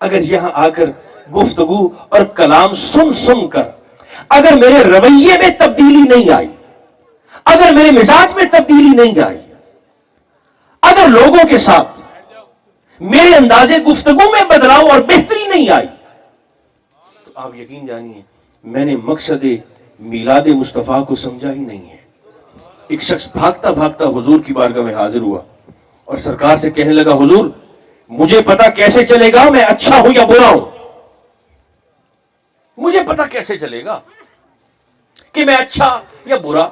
اگر یہاں آ کر گفتگو اور کلام سن سن کر اگر میرے رویے میں تبدیلی نہیں آئی، اگر میرے مزاج میں تبدیلی نہیں آئی، اگر لوگوں کے ساتھ میرے انداز گفتگو میں بدلاؤ اور بہتری نہیں آئی، تو آپ یقین جانیے میں نے مقصد میلاد مصطفیٰ کو سمجھا ہی نہیں ہے۔ ایک شخص بھاگتا بھاگتا حضور کی بارگاہ میں حاضر ہوا اور سرکار سے کہنے لگا، حضور مجھے پتا کیسے چلے گا میں اچھا ہوں یا برا ہوں؟ مجھے پتا کیسے چلے گا کہ میں اچھا یا برا؟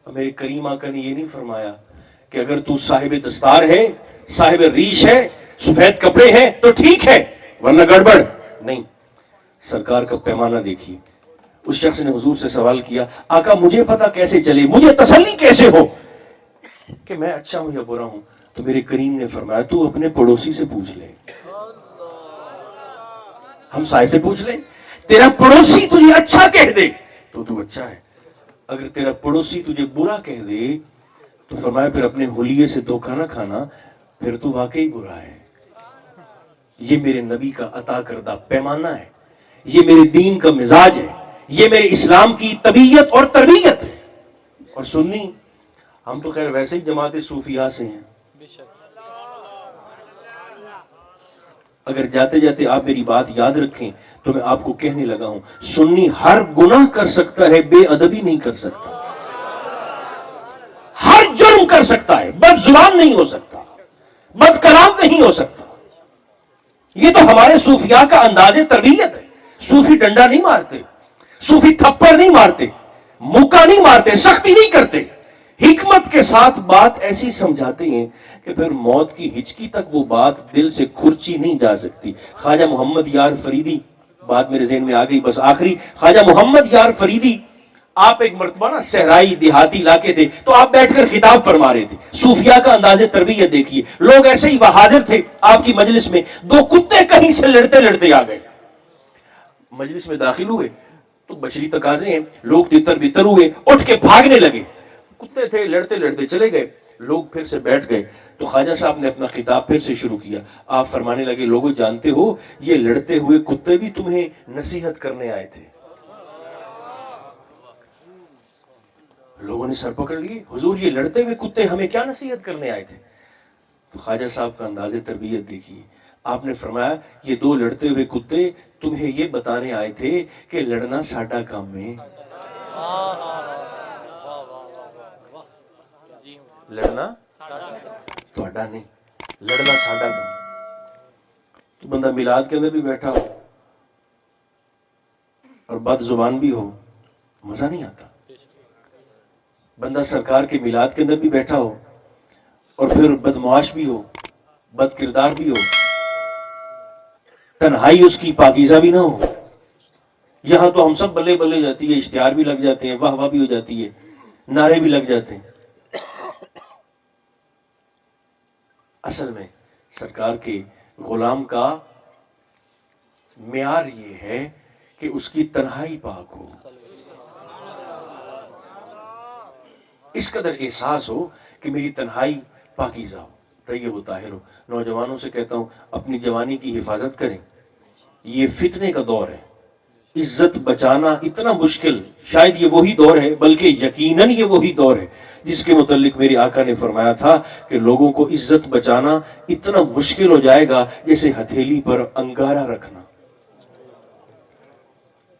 میرے کریم آقا نے یہ نہیں فرمایا کہ اگر تو صاحب دستار ہے، صاحب ریش ہے، سفید کپڑے ہیں تو ٹھیک ہے ورنہ گڑبڑ نہیں۔ سرکار کا پیمانہ دیکھیے۔ اس شخص نے حضور سے سوال کیا، آقا مجھے پتا کیسے چلے، مجھے تسلی کیسے ہو کہ میں اچھا ہوں یا برا ہوں؟ تو میرے کریم نے فرمایا تو اپنے پڑوسی سے پوچھ لے، ہم سائے سے پوچھ لیں۔ تیرا پڑوسی تجھے اچھا کہہ دے تو اچھا ہے، اگر تیرا پڑوسی تجھے برا کہہ دے تو فرمایا پھر اپنے حلیے سے دھوکہ نہ کھانا، پھر تو واقعی برا ہے۔ یہ میرے نبی کا عطا کردہ پیمانہ ہے، یہ میرے دین کا مزاج ہے، یہ میرے اسلام کی طبیعت اور تربیت ہے۔ اور سنی ہم تو خیر ویسے ہی جماعت صوفیاء سے ہیں، اگر جاتے جاتے آپ میری بات یاد رکھیں تو میں آپ کو کہنے لگا ہوں، سنی ہر گناہ کر سکتا ہے، بے ادبی نہیں کر سکتا، ہر جرم کر سکتا ہے، بد زبان نہیں ہو سکتا، بد کلام نہیں ہو سکتا۔ یہ تو ہمارے صوفیاء کا انداز تربیت ہے۔ صوفی ڈنڈا نہیں مارتے، صوفی تھپڑ نہیں مارتے، مکہ نہیں مارتے، سختی نہیں کرتے، حکمت کے ساتھ بات ایسی سمجھاتے ہیں کہ پھر موت کی ہچکی تک وہ بات دل سے کھرچی نہیں جا سکتی۔ خواجہ محمد یار فریدی، بات میرے ذہن میں آ گئی بس آخری، خواجہ محمد یار فریدی آپ ایک مرتبہ نا صحرائی دیہاتی علاقے تھے تو آپ بیٹھ کر خطاب فرما رہے تھے۔ صوفیاء کا انداز تربیت دیکھیے، لوگ ایسے ہی حاضر تھے آپ کی مجلس میں، دو کتے کہیں سے لڑتے لڑتے آ گئے، مجلس میں داخل ہوئے تو بشری تقاضے ہیں، لوگ تتر بتر ہوئے، اٹھ کے بھاگنے لگے، کتے تھے لڑتے لڑتے چلے گئے، لوگ پھر سے بیٹھ گئے تو خواجہ صاحب نے اپنا خطاب پھر سے شروع کیا۔ آپ فرمانے لگے، لوگوں جانتے ہو یہ لڑتے ہوئے کتے بھی تمہیں نصیحت کرنے آئے تھے۔ لوگوں نے سر پکڑ لیے، حضور یہ لڑتے ہوئے کتے ہمیں کیا نصیحت کرنے آئے تھے؟ تو خواجہ صاحب کا انداز تربیت دیکھیے، آپ نے فرمایا یہ دو لڑتے ہوئے کتے تمہیں یہ بتانے آئے تھے کہ لڑنا ساڈا کام ہے، لڑنا تہاڈا نہیں، لڑنا ساڈا کام۔ تو بندہ میلاد کے اندر بھی بیٹھا ہو اور بد زبان بھی ہو، مزہ نہیں آتا۔ بندہ سرکار کے میلاد کے اندر بھی بیٹھا ہو اور پھر بدمعاش بھی ہو، بد کردار بھی ہو، تنہائی اس کی پاکیزہ بھی نہ ہو، یہاں تو ہم سب بلے بلے جاتی ہے، اشتہار بھی لگ جاتے ہیں، واہ واہ بھی ہو جاتی ہے، نعرے بھی لگ جاتے ہیں۔ اصل میں سرکار کے غلام کا معیار یہ ہے کہ اس کی تنہائی پاک ہو، اس قدر احساس ہو کہ میری تنہائی پاکیزہ ہو، طیب و طاہر ہو۔ نوجوانوں سے کہتا ہوں اپنی جوانی کی حفاظت کریں، یہ فتنے کا دور ہے، عزت بچانا اتنا مشکل، شاید یہ وہی دور ہے، بلکہ یقیناً یہ وہی دور ہے جس کے متعلق میرے آقا نے فرمایا تھا کہ لوگوں کو عزت بچانا اتنا مشکل ہو جائے گا جیسے ہتھیلی پر انگارہ رکھنا۔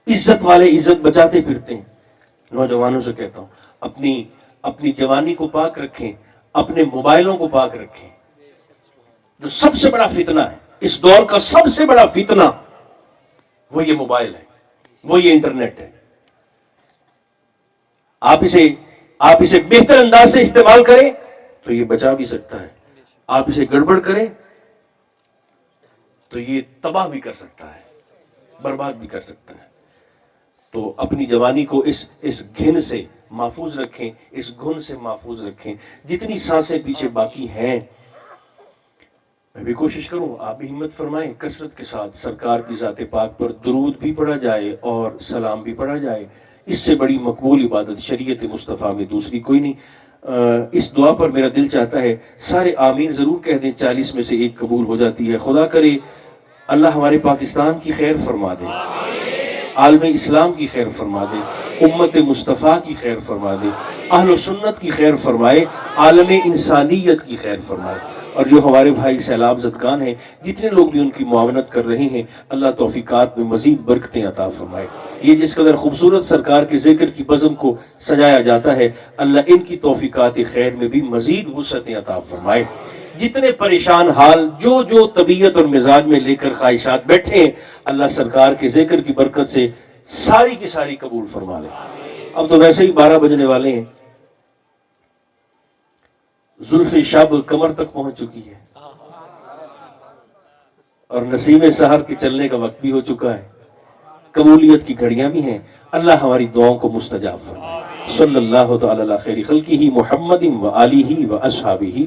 عزت والے عزت بچاتے پھرتے ہیں۔ نوجوانوں سے کہتا ہوں اپنی جوانی کو پاک رکھیں، اپنے موبائلوں کو پاک رکھیں۔ جو سب سے بڑا فتنہ ہے اس دور کا، سب سے بڑا فتنہ وہ یہ موبائل ہے، وہ یہ انٹرنیٹ ہے۔ آپ اسے بہتر انداز سے استعمال کریں تو یہ بچا بھی سکتا ہے، آپ اسے گڑبڑ کریں تو یہ تباہ بھی کر سکتا ہے، برباد بھی کر سکتا ہے۔ تو اپنی جوانی کو اس گھن سے محفوظ رکھیں، اس گھن سے محفوظ رکھیں۔ جتنی سانسیں پیچھے باقی ہیں میں بھی کوشش کروں، آپ بھی ہمت فرمائیں، کثرت کے ساتھ سرکار کی ذات پاک پر درود بھی پڑھا جائے اور سلام بھی پڑھا جائے۔ اس سے بڑی مقبول عبادت شریعت مصطفیٰ میں دوسری کوئی نہیں۔ اس دعا پر میرا دل چاہتا ہے سارے آمین ضرور کہہ دیں، 40 میں سے ایک قبول ہو جاتی ہے۔ خدا کرے اللہ ہمارے پاکستان کی خیر فرما دے، عالم اسلام کی خیر فرما دے، امت مصطفیٰ کی خیر فرما دے، اہل و سنت کی خیر فرمائے، عالم انسانیت کی خیر فرمائے۔ اور جو ہمارے بھائی سیلاب زدگان ہیں، جتنے لوگ بھی ان کی معاونت کر رہے ہیں، اللہ توفیقات میں مزید برکتیں عطا فرمائے۔ یہ جس قدر خوبصورت سرکار کے ذکر کی بزم کو سجایا جاتا ہے، اللہ ان کی توفیقات خیر میں بھی مزید وسعتیں عطا فرمائے۔ جتنے پریشان حال جو طبیعت اور مزاج میں لے کر خواہشات بیٹھے ہیں، اللہ سرکار کے ذکر کی برکت سے ساری کی ساری قبول فرما لے۔ اب تو ویسے ہی 12 بجنے والے ہیں، زلف شب کمر تک پہنچ چکی ہے اور نسیم سحر کے چلنے کا وقت بھی ہو چکا ہے، قبولیت کی گھڑیاں بھی ہیں۔ اللہ ہماری دعاؤں کو مستجاب فرمائے۔ صلی اللہ تعالی علی خیر خلقہ محمد و آلہ و اصحابہ۔